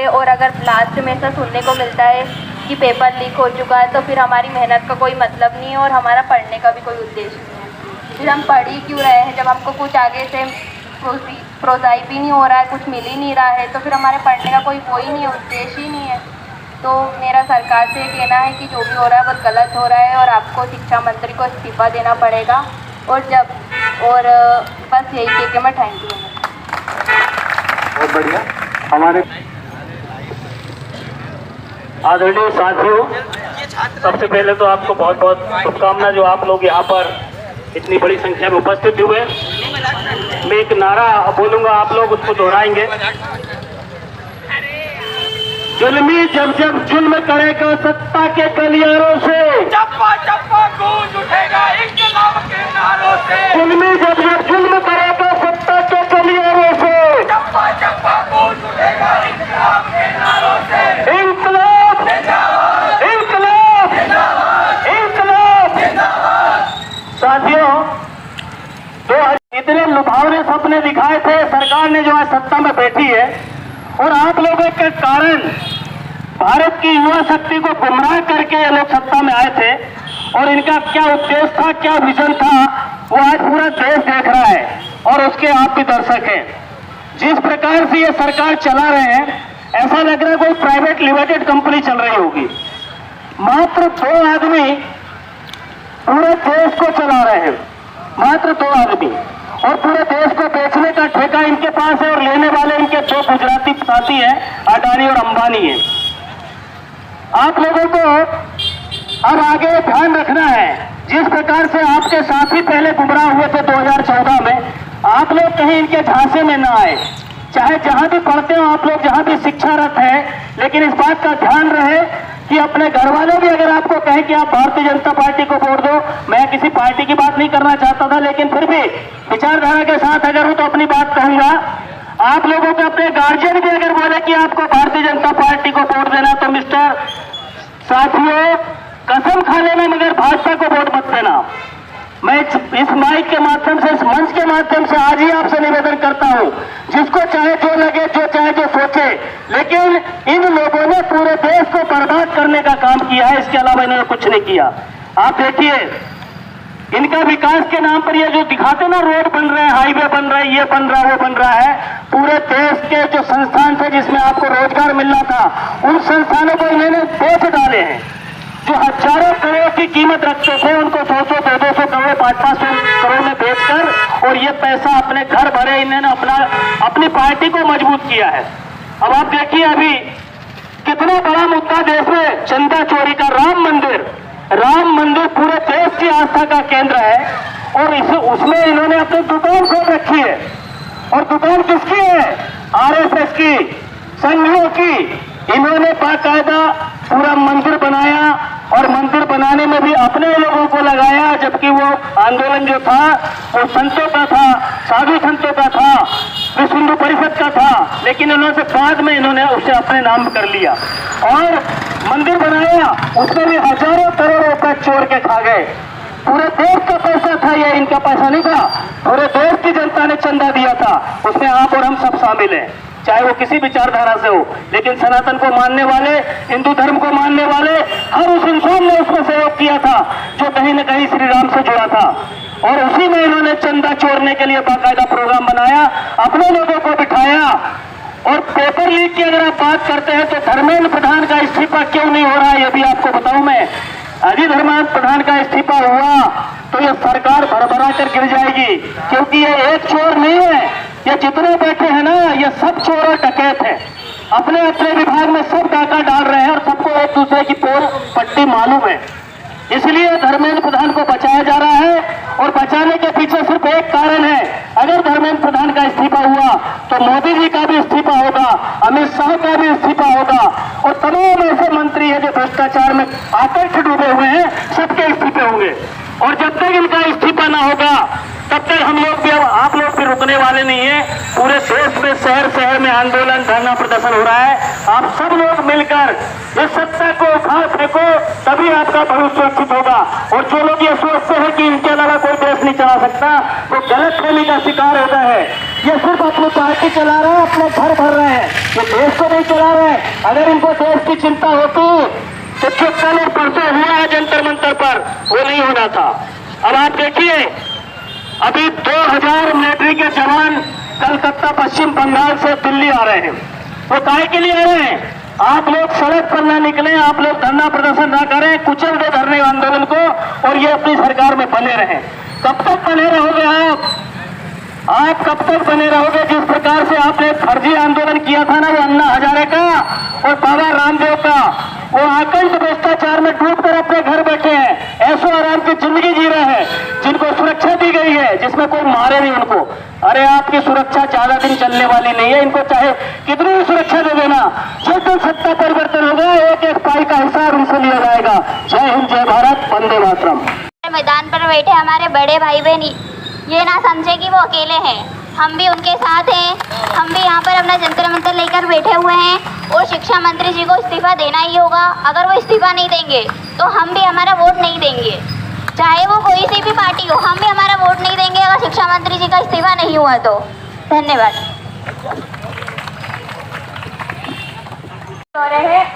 पढ़ेंगे और अगर लास्ट में ऐसा सुनने को मिलता है कि पेपर लीक हो चुका है तो फिर हमारी मेहनत का कोई मतलब नहीं है और हमारा पढ़ने का भी कोई उद्देश्य नहीं है। फिर हम पढ़ ही क्यों रहे हैं जब हमको कुछ आगे से प्रोत्साहित भी नहीं हो रहा है, कुछ मिल ही नहीं रहा है, तो फिर हमारे पढ़ने का कोई वो ही नहीं है, उद्देश्य ही नहीं है। तो मेरा सरकार से ये कहना है कि जो भी हो रहा है बहुत गलत हो रहा है और आपको शिक्षा मंत्री को इस्तीफा देना पड़ेगा। और बस यही कह के मैं थैंक यू। बहुत बढ़िया। हमारे आदरणीय साथियों, सबसे पहले तो आपको बहुत बहुत शुभकामना जो आप लोग यहाँ पर इतनी बड़ी संख्या में उपस्थित हुए। मैं एक नारा बोलूंगा, आप लोग उसको दोहराएंगे। जुल्मी जब जब जुल्म करेगा सत्ता के गलियारों से, चप्पा चप्पा गूंज उठेगा इंकलाब के नारों से। जुल्मी जब जब जुल्म करेगा सत्ता के गलियारों से, चप्पा चप्पा गूंज उठेगा इंकलाब के नारों से। इंकलाब इंकलाब इंकलाब। साथियों, तो इतने लुभावने सपने दिखाए थे सरकार ने जो आज सत्ता में बैठी है, और आप लोगों के कारण भारत की युवा शक्ति को गुमराह करके ये लोग सत्ता में आए थे। और इनका क्या उद्देश्य था, क्या विजन था, वो आज पूरा देश देख रहा है और उसके आप भी दर्शक हैं। जिस प्रकार से ये सरकार चला रहे हैं, ऐसा लग रहा है कोई प्राइवेट लिमिटेड कंपनी चल रही होगी। मात्र 2 आदमी पूरे देश को चला रहे हैं, मात्र 2 आदमी, और पूरे देश को बेचने का ठेका इनके पास है और लेने वाले इनके 2 गुजराती साथी हैं, अडानी और अंबानी है। आप लोगों को अब आगे ध्यान रखना है, जिस प्रकार से आपके साथी पहले गुमराह हुए थे 2014 में, आप लोग कहीं इनके झांसे में ना आए। चाहे जहां भी पढ़ते हो आप लोग, जहां भी शिक्षारत है, लेकिन इस बात का ध्यान रहे कि अपने घर वाले भी अगर आपको कहें कि आप भारतीय जनता पार्टी को वोट दो, मैं किसी पार्टी की बात नहीं करना चाहता था, लेकिन फिर भी विचारधारा के साथ अगर हूं तो अपनी बात कहूंगा। आप लोगों के अपने गार्जियन भी अगर बोले कि आपको भारतीय जनता पार्टी को वोट देना, तो मिस्टर साथियों, कसम खा लेना मगर भाजपा को वोट मत देना। मैं इस माइक के माध्यम से, इस मंच के माध्यम से आज ही आपसे निवेदन करता हूं, जिसको चाहे जो लगे, जो चाहे जो सोचे, लेकिन इन लोगों ने पूरे देश को बर्बाद करने का काम किया है, इसके अलावा इन्होंने कुछ नहीं किया। आप देखिए, इनका विकास के नाम पर ये जो दिखाते ना, रोड बन रहे हैं, हाईवे बन रहा है, ये बन रहा है, वो बन रहा है, पूरे देश के जो संस्थान थे जिसमें आपको रोजगार मिलना था, उन संस्थानों को इन्होंने बेच डाले हैं। जो हजारों करोड़ की कीमत रखते थे उनको 100-100, 200-200 करोड़, 500-500 करोड़ में बेचकर, और ये पैसा अपने घर भरे इन्होंने अपनी पार्टी को मजबूत किया है। अब आप देखिए, अभी कितना बड़ा मुद्दा देश में चंदा चोरी का। राम मंदिर पूरे देश की आस्था का केंद्र है, और उसमें इन्होंने अपनी दुकान खोल रखी है। और दुकान किसकी है? आरएसएस की, संघियों की। इन्होंने बाकायदा पूरा मंदिर बनाया, और मंदिर बनाने में भी अपने लोगों को लगाया, जबकि वो आंदोलन जो था वो संतों का था, साधु संतों का था, विश्व हिंदू परिषद का था, लेकिन उन्होंने बाद में इन्होंने उसे अपने नाम कर लिया और मंदिर बनाया। उसमें भी हजारों करोड़ रुपए चोर के खा गए। पूरे देश का पैसा था, ये इनका पैसा नहीं था, पूरे देश की जनता ने चंदा दिया था, उसमें आप और हम सब शामिल हैं, चाहे वो किसी विचारधारा से हो। लेकिन सनातन को मानने वाले, हिंदू धर्म को मानने वाले हर उस इंसान ने उसमें सहयोग किया था जो कहीं न कहीं श्री राम से जुड़ा था, और उसी में इन्होंने चंदा चोरने के लिए बाकायदा प्रोग्राम बनाया, अपने लोगों को बिठाया। और पेपर लीक की अगर आप बात करते हैं तो धर्मेंद्र प्रधान का इस्तीफा क्यों नहीं हो रहा है, ये भी आपको बताऊं मैं। यदि धर्मेंद्र प्रधान का इस्तीफा हुआ तो ये सरकार भरभरा कर गिर जाएगी, क्योंकि ये एक चोर नहीं है, ये जितने बैठे हैं ना, ये सब चोर और डकैत हैं। अपने अपने विभाग में सब डाका डाल रहे हैं और सबको एक दूसरे की पोल पट्टी मालूम है। इसलिए धर्मेंद्र प्रधान को बचाया जा रहा है, और बचाने के पीछे सिर्फ एक कारण है। अगर धर्मेंद्र प्रधान का इस्तीफा हुआ तो मोदी जी का भी इस्तीफा होगा, अमित शाह का भी इस्तीफा होगा, और तमाम ऐसे मंत्री हैं जो भ्रष्टाचार में आकर डूबे हुए हैं, सबके इस्तीफे होंगे। और जब तक इनका इस्तीफा ना होगा तब तक हम लोग भी, अब आप लोग भी रुकने वाले नहीं है। पूरे देश में शहर शहर में आंदोलन, धरना प्रदर्शन हो रहा है। आप सब लोग मिलकर इस सत्ता को उखाड़ फेंको, तभी आपका भविष्य सुरक्षित होगा। और जो लोग ये सोचते हैं कि इनके अलावा कोई देश नहीं चला सकता, वो गलतफहमी का शिकार होता है। ये सिर्फ अपनी पार्टी चला रहे हैं, अपने घर भर रहे हैं, ये देश को नहीं चला रहे हैं। अगर इनको देश की चिंता होती तो जो कल और परसों हुआ है जंतर मंतर पर, वो नहीं होना था। अब आप देखिए, अभी 2000 मिलिट्री के जवान कलकत्ता पश्चिम बंगाल से दिल्ली आ रहे हैं। वो काहे के लिए आ रहे हैं? आप लोग सड़क पर ना निकलें, आप लोग धरना प्रदर्शन ना करें, कुचल दे धरने आंदोलन को और ये अपनी सरकार में बने रहें। कब तक बने रहोगे आप कब तक बने रहोगे? जिस प्रकार से आपने फर्जी आंदोलन किया था ना, वो अन्ना हजारे का और बाबा रामदेव का, वो आकंठ भ्रष्टाचार में डूबकर अपने घर बैठे हैं, ऐसो आराम की जिंदगी जी रहे हैं, जिनको सुरक्षा दी गई है, जिसमें कोई मारे नहीं उनको। अरे आपकी सुरक्षा ज्यादा दिन चलने वाली नहीं है, इनको चाहे कितनी भी सुरक्षा दे देना, जिस दिन सत्ता परिवर्तन होगा एक एक पाई का हिसाब उनसे लिया जाएगा। जय हिंद, जय भारत, वंदे मातरम। मैदान पर बैठे हमारे बड़े भाई बहन ये ना समझे कि वो अकेले हैं, हम भी उनके साथ हैं। हम भी यहाँ पर अपना जंतर मंतर लेकर बैठे हुए हैं और शिक्षा मंत्री जी को इस्तीफा देना ही होगा। अगर वो इस्तीफा नहीं देंगे तो हम भी हमारा वोट नहीं देंगे, चाहे वो कोई सी भी पार्टी हो, हम भी हमारा वोट नहीं देंगे अगर शिक्षा मंत्री जी का इस्तीफा नहीं हुआ तो। धन्यवाद।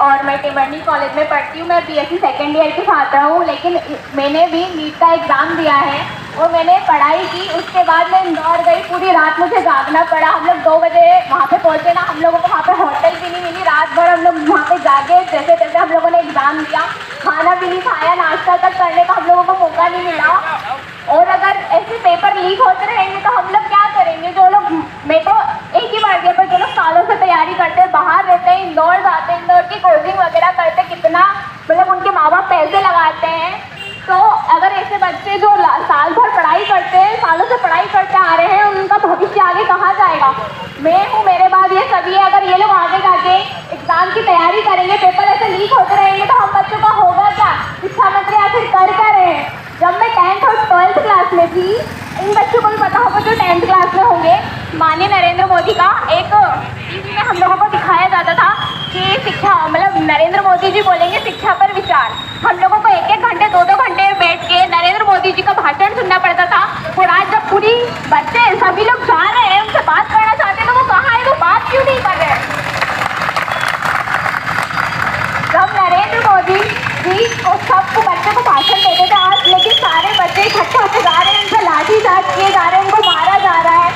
और मैं टिमरनी कॉलेज में पढ़ती हूँ। मैं बीएससी सेकेंड ईयर की छात्रा हूँ, लेकिन मैंने भी नीट का एग्ज़ाम दिया है और मैंने पढ़ाई की। उसके बाद मैं इंदौर गई, पूरी रात मुझे जागना पड़ा। हम लोग 2 बजे वहाँ पे पहुँचे ना, हम लोगों को वहाँ पे होटल भी नहीं मिली। रात भर हम लोग वहाँ पे जागे, जैसे तैसे हम लोगों ने एग्ज़ाम दिया, खाना भी नहीं खाया, नाश्ता तक करने का हम लोगों को मौका नहीं मिला। और अगर ऐसे पेपर लीक होते रहेंगे तो हम लोग क्या करेंगे? जो लोग, मैं तो एक ही बार गया, पर जो लोग सालों से तैयारी करते हैं, बाहर रहते हैं, इंदौर जाते हैं, इंदौर की कोचिंग वगैरह करते, कितना मतलब उनके माँ बाप पैसे लगाते हैं। तो अगर ऐसे बच्चे जो साल भर पढ़ाई करते हैं, सालों से पढ़ाई करते आ रहे हैं, उनका भविष्य आगे कहाँ जाएगा? मैं हूँ, मेरे बाद ये सभी है। अगर ये लोग आगे जाके एग्ज़ाम की तैयारी करेंगे, पेपर ऐसे लीक होते रहेंगे तो हम बच्चों का होगा क्या? शिक्षा मंत्री आखिर कर क्या रहे हैं? जब मैं 10th और 12th क्लास में थी, इन बच्चों को भी पता होगा जो 10th क्लास में होंगे, माननीय नरेंद्र मोदी का एक टीवी में हम लोगों को दिखाया जाता था कि शिक्षा, मतलब नरेंद्र मोदी जी बोलेंगे शिक्षा पर विचार। हम लोगों को 1-1 घंटे 2-2 घंटे बैठ के नरेंद्र मोदी जी का भाषण सुनना पड़ता था। और आज जब पूरी बच्चे सभी लोग जा रहे हैं, उनसे बात करना चाहते हैं, तो वो कहाँ है? वो बात क्यों नहीं कर रहे? जब नरेंद्र मोदी जी को सबको बच्चे को भाषण देते थे, आज लेकिन सारे बच्चे इकट्ठे होते जा रहे हैं, उनसे लाठीचार्ज किए जा रहे हैं, उनको मारा जा रहा है।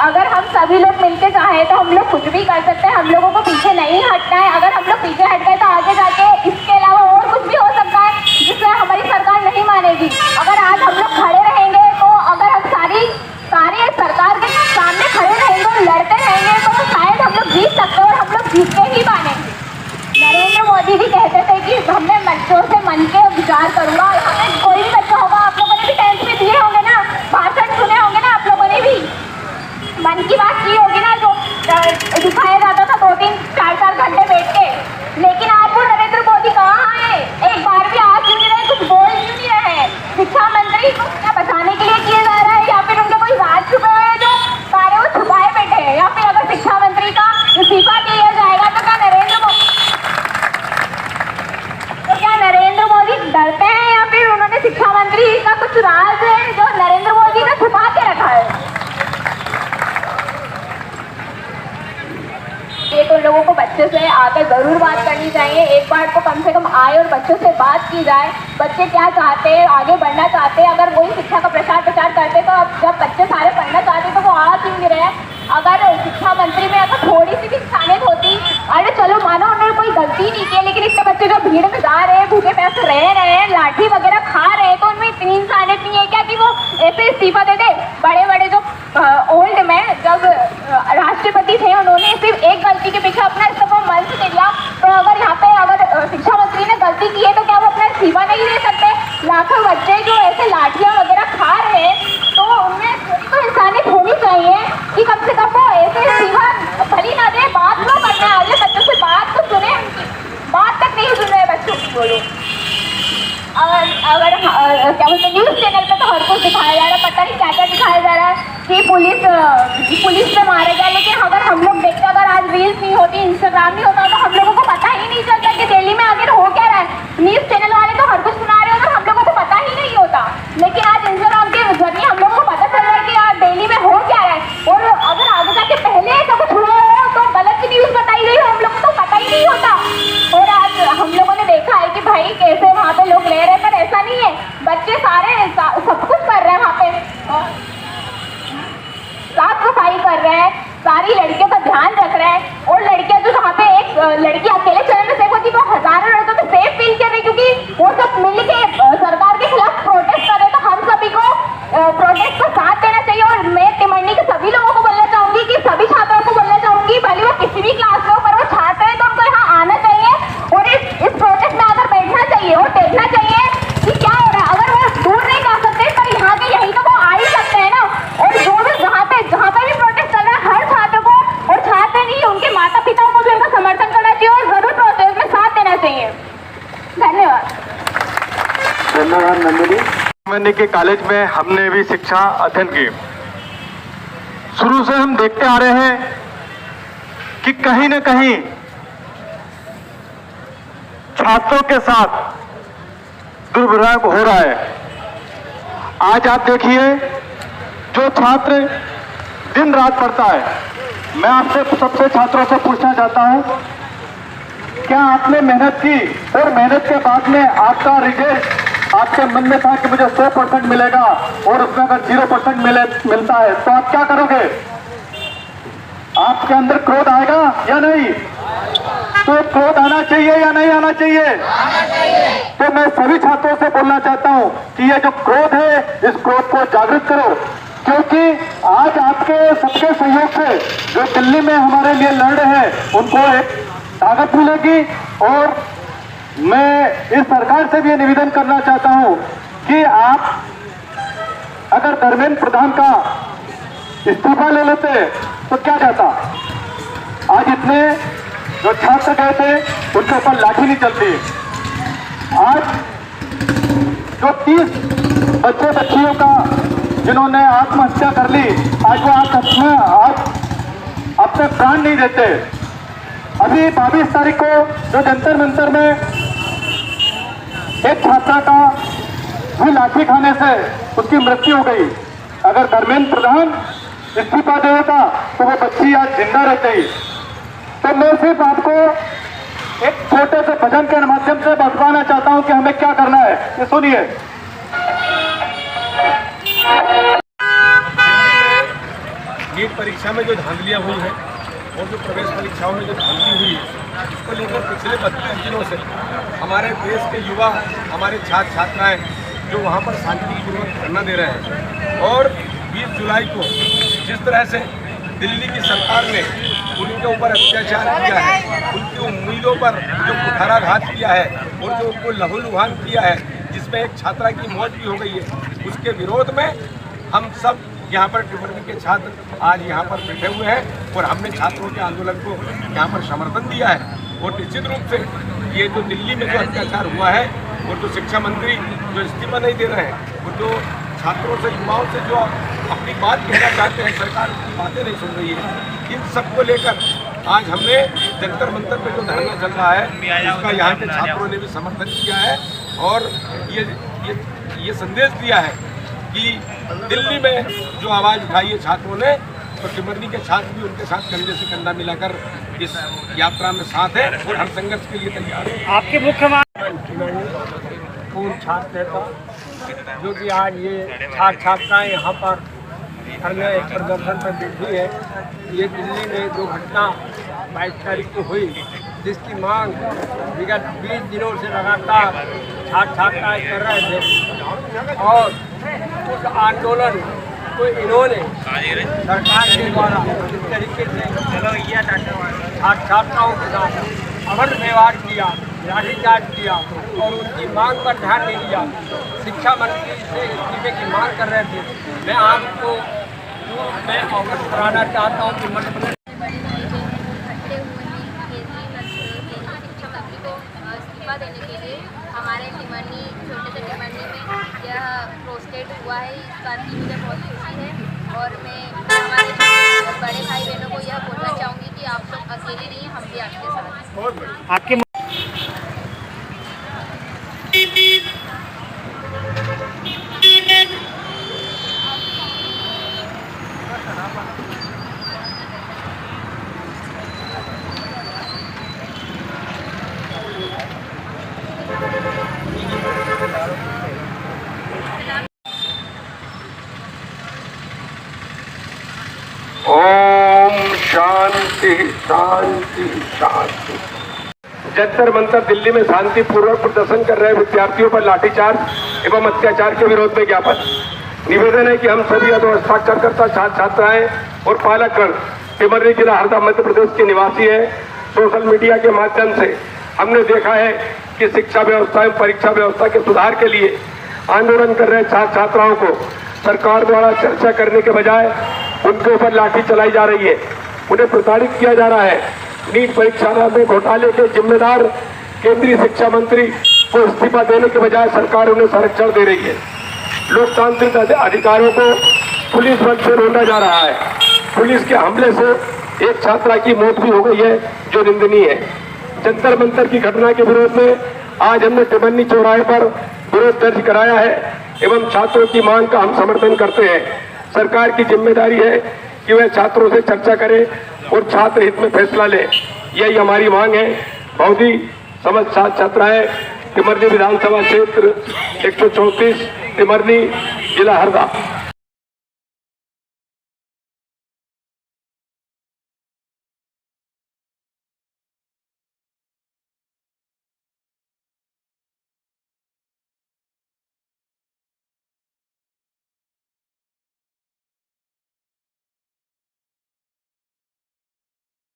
अगर हम सभी लोग मिलके चाहें तो हम लोग कुछ भी कर सकते हैं। हम लोगों को पीछे नहीं हटना है। अगर हम लोग पीछे हट गए तो आगे जाके इसके अलावा और कुछ भी हो सकता है जिससे हमारी सरकार नहीं मानेगी। अगर आज हम लोग खड़े रहेंगे, तो अगर हम सारी सरकार के सामने खड़े रहेंगे और लड़ते रहेंगे तो शायद हम लोग जीत सकते हैं, और हम लोग जीत के ही मानेंगे। नरेंद्र मोदी जी कहते थे कि हमने बच्चों से मन के विचार करूँगा। हमें कोई भी बच्चा होगा, आप लोगों ने भी 10th में दिए होंगे ना, भाषण सुने होंगे ना, आप लोगों ने भी मन की बात की होगी ना, जो दिखाया जाता था 2-3-4 घंटे बैठ के। लेकिन आज वो नरेंद्र मोदी कहाँ है? एक बार भी आ क्यों नहीं रहे, कुछ बोल क्यों नहीं रहे? शिक्षा मंत्री को क्या बचाने के लिए किया जा रहा है, या फिर उनके कोई राज छुपे हुए हैं जो सारे वो छुपाए बैठे हैं? या फिर अगर शिक्षा मंत्री का इस्तीफा दिया जाएगा तो क्या नरेंद्र मोदी डरते हैं, या फिर उन्होंने शिक्षा मंत्री का कुछ राज है जो नरेंद्र मोदी ने छुपा के रखा है? ये तो लोगों को बच्चे से आकर ज़रूर बात करनी चाहिए। एक बार तो कम से कम आए और बच्चों से बात की जाए, बच्चे क्या चाहते हैं, आगे बढ़ना चाहते हैं। अगर वही शिक्षा का प्रचार करते तो अब जब बच्चे सारे पढ़ना चाहते तो वो आ क्यों नहीं रहे? अगर शिक्षा मंत्री में अगर थोड़ी सी भी इंसानियत होती, अरे चलो मानो उन्होंने कोई गलती नहीं की, लेकिन इतने बच्चे जो भीड़ में जा रहे हैं, भूखे प्यासे रह रहे हैं, लाठी वगैरह खा रहे हैं, तो उनमें इतनी इंसानियत नहीं है क्या कि वो ऐसे इस्तीफा दे दे? बड़े बड़े जो ओल्ड में जब राष्ट्रपति थे, उन्होंने सिर्फ एक गलती के पीछे अपना इस्तीफा मंच दे दिया। तो अगर यहाँ पे अगर शिक्षा मंत्री ने गलती की है तो क्या वो अपना इस्तीफा नहीं दे सकते? लाखों बच्चे जो ऐसे लाठियाँ वगैरह खा रहे हैं, तो उनमें थोड़ी तो इंसानियत होनी चाहिए कि कम से कम वो ऐसे इस्तीफा भली ना दे, बात वो करने आ रहे बच्चों से, बात तो सुने, बात तक नहीं सुन रहे बच्चों की। बोलो, अगर क्या बोलते हैं, न्यूज़ चैनल पे तो हर कुछ दिखाया जा रहा है, पता नहीं क्या क्या दिखाया जा रहा है कि पुलिस में मारे गए। लेकिन अगर हम लोग देखते, अगर आज रील्स नहीं होती, इंस्टाग्राम नहीं होता, तो हम लोगों को पता ही नहीं चलता कि दिल्ली में आगे हो क्या रहा है। न्यूज़ चैनल वाले तो हर कुछ सुना रहे हो, तो हम लोगों को पता ही नहीं होता। लेकिन आज कर रहे हैं, सारी लड़कियों का ध्यान रख रहे हैं। और लड़कियां जो जहाँ पे एक लड़की अकेले चलने में सेफ होती है, वो हजारों लड़कों को सेफ फील कर रही है, क्योंकि वो सब मिल के सरकार के खिलाफ प्रोटेस्ट कर रहे हैं। तो हम सभी को प्रोटेस्ट का साथ देना चाहिए। और मैं टिमरनी के सभी लोगों को बोलना चाहूंगी कि सभी छात्रों को बोलना चाहूंगी, भले वो किसी भी क्लास में हो, पर वो छात्र है तो उनको यहाँ आना चाहिए और इस प्रोटेस्ट में आकर बैठना चाहिए और देखना चाहिए कि क्या हो रहा है। अगर वो दूर नहीं जा सकते पर यहाँ के यहीं तो वो आ ही सकते हैं ना। और जो भी जहाँ पे भी प्रोटेस्ट चल रहा है, हर छात्र को, और छात्र नहीं उनके माता पिताओं को भी उनका समर्थन करना चाहिए और जरूर प्रोटेस्ट में साथ देना चाहिए। धन्यवाद। धन्यवाद नंदिनी। टिमरनी के कॉलेज में हमने भी शिक्षा अध्ययन की। शुरू से हम देखते आ रहे हैं कि कहीं न कहीं छात्रों के साथ दुर्व्यवहार हो रहा है। आज आप देखिए, जो छात्र दिन रात पढ़ता है, मैं आपसे सबसे छात्रों से पूछना चाहता हूं, क्या आपने मेहनत की और मेहनत के बाद में आपका रिजल्ट आपके मन में था कि मुझे 100% मिलेगा और उसमें अगर 0% मिलता है तो आप क्या करोगे? आपके अंदर क्रोध आएगा या नहीं? तो क्रोध आना चाहिए या नहीं आना चाहिए? तो मैं सभी छात्रों से बोलना चाहता हूं कि ये जो क्रोध है, इस क्रोध को जागृत करो, क्योंकि आज आपके सबके सहयोग से जो दिल्ली में हमारे लिए लड़ रहे हैं उनको एक ताकत मिलेगी। और मैं इस सरकार से भी ये निवेदन करना चाहता हूं कि आप अगर धर्मेंद्र प्रधान का इस्तीफा ले लेते तो क्या जाता? आज इतने जो छात्र गए थे उनके ऊपर लाठी नहीं चलती। आज जो 30 बच्चे बच्चियों का जिन्होंने आत्महत्या कर ली, आज वो आज अपने प्राण नहीं देते। अभी 22 तारीख को जो जंतर मंतर में एक छात्रा का भी लाठी खाने से उसकी मृत्यु हो गई। अगर धर्मेंद्र प्रधान इस्तीफा दे देता तो वो बच्ची आज जिंदा रहती। तो मैं सिर्फ आपको एक छोटे से भजन के माध्यम से बताना चाहता हूं कि हमें क्या करना है। ये सुनिए। नीट परीक्षा में जो धांधलियां हुई है और जो प्रवेश परीक्षाओं में जो धांधली हुई है, इसको लेकर पिछले 32 दिनों से हमारे देश के युवा, हमारे छात्र छात्राएं जो वहाँ पर शांतिपूर्वक धरना दे रहे हैं। और 20 जुलाई को जिस तरह से दिल्ली की सरकार ने उनके ऊपर अत्याचार किया है, उनकी उम्मीदों पर जो कुठाराघात किया है और जो उनको लहूलुहान किया है, जिसमें एक छात्रा की मौत भी हो गई है, उसके विरोध में हम सब यहाँ पर टिमरनी के छात्र आज यहाँ पर बैठे हुए हैं और हमने छात्रों के आंदोलन को यहाँ पर समर्थन दिया है। और निश्चित रूप से ये जो दिल्ली में जो अत्याचार हुआ है और जो शिक्षा मंत्री जो इस्तीफा नहीं दे रहे हैं, वो जो छात्रों से, युवाओं से जो अपनी बात कहना चाहते हैं, सरकार की बातें नहीं सुन रही है, इन सब को लेकर आज हमने जंतर मंतर पे जो धरना चल रहा है उसका यहाँ के छात्रों ने भी समर्थन किया है। और ये संदेश दिया है कि दिल्ली में जो आवाज़ उठाई है छात्रों ने, तो टिमरनी के छात्र भी उनके साथ कंधे से कंधा मिलाकर इस यात्रा में साथ है और हर संघर्ष के लिए तैयार है। आपके मुख्यमंत्री पूर्व छात्र नेता जो कि आज ये छात्र छात्राएँ यहाँ पर धरने प्रदर्शन पर बैठी है, ये दिल्ली में जो घटना 22 तारीख को हुई, जिसकी मांग विगत 20 दिनों से लगातार छात्र छात्राएँ कर रहे थे। और उस आंदोलन को इन्होंने सरकार के द्वारा इस तरीके से छात्र छात्राओं के साथ अभद्र व्यवहार किया, लाठीचार्ज किया और उनकी मांग पर ध्यान नहीं दिया। शिक्षा मंत्री से इस्तीफे की मांग कर रहे थे। मैं आपको अवगत कराना चाहता हूँ कि मध्य प्रदेश इस्तीफा देने के लिए हमारे टिमरनी, छोटे से टिमरनी में यह प्रोस्टेट हुआ है। इस बात की मुझे बहुत खुशी है और मैं हमारे बड़े भाई बहनों को यह बोलना चाहूँगी कि आप लोग अकेले नहीं हैं, हम भी आपके साथ हैं। आपके ओम शांति शांति शांति। जंतर मंतर दिल्ली में शांतिपूर्वक प्रदर्शन कर रहे विद्यार्थियों पर लाठीचार्ज एवं अत्याचार के विरोध में ज्ञापन। निवेदन है कि हम सभी हस्ताक्षरकर्ता छात्र छात्राएं और पालकगण टिमरनी जिला हरदा मध्य प्रदेश के निवासी है। सोशल मीडिया के माध्यम से हमने देखा है कि शिक्षा व्यवस्था एवं परीक्षा व्यवस्था के सुधार के लिए आंदोलन कर रहे छात्र छात्राओं को सरकार द्वारा चर्चा करने के बजाय उनके ऊपर लाठी चलाई जा रही है, उन्हें प्रताड़ित किया जा रहा है। नीट परीक्षा में घोटाले के जिम्मेदार केंद्रीय शिक्षा मंत्री को इस्तीफा देने के बजाय सरकार उन्हें संरक्षण दे रही है। लोकतांत्रिक अधिकारों को पुलिस बल से रोंदा जा रहा है। पुलिस के हमले से एक छात्रा की मौत भी हो गई है, जो निंदनीय है। जंतर मंतर की घटना के विरोध में आज हमने टिमरनी चौराहे पर विरोध दर्ज कराया है एवं छात्रों की मांग का हम समर्थन करते हैं। सरकार की जिम्मेदारी है कि वह छात्रों से चर्चा करे और छात्र हित में फैसला ले, यही हमारी मांग है। बहुत ही समझ छात्र छात्राएं टिमरनी विधानसभा क्षेत्र 134 टिमरनी जिला हरदा।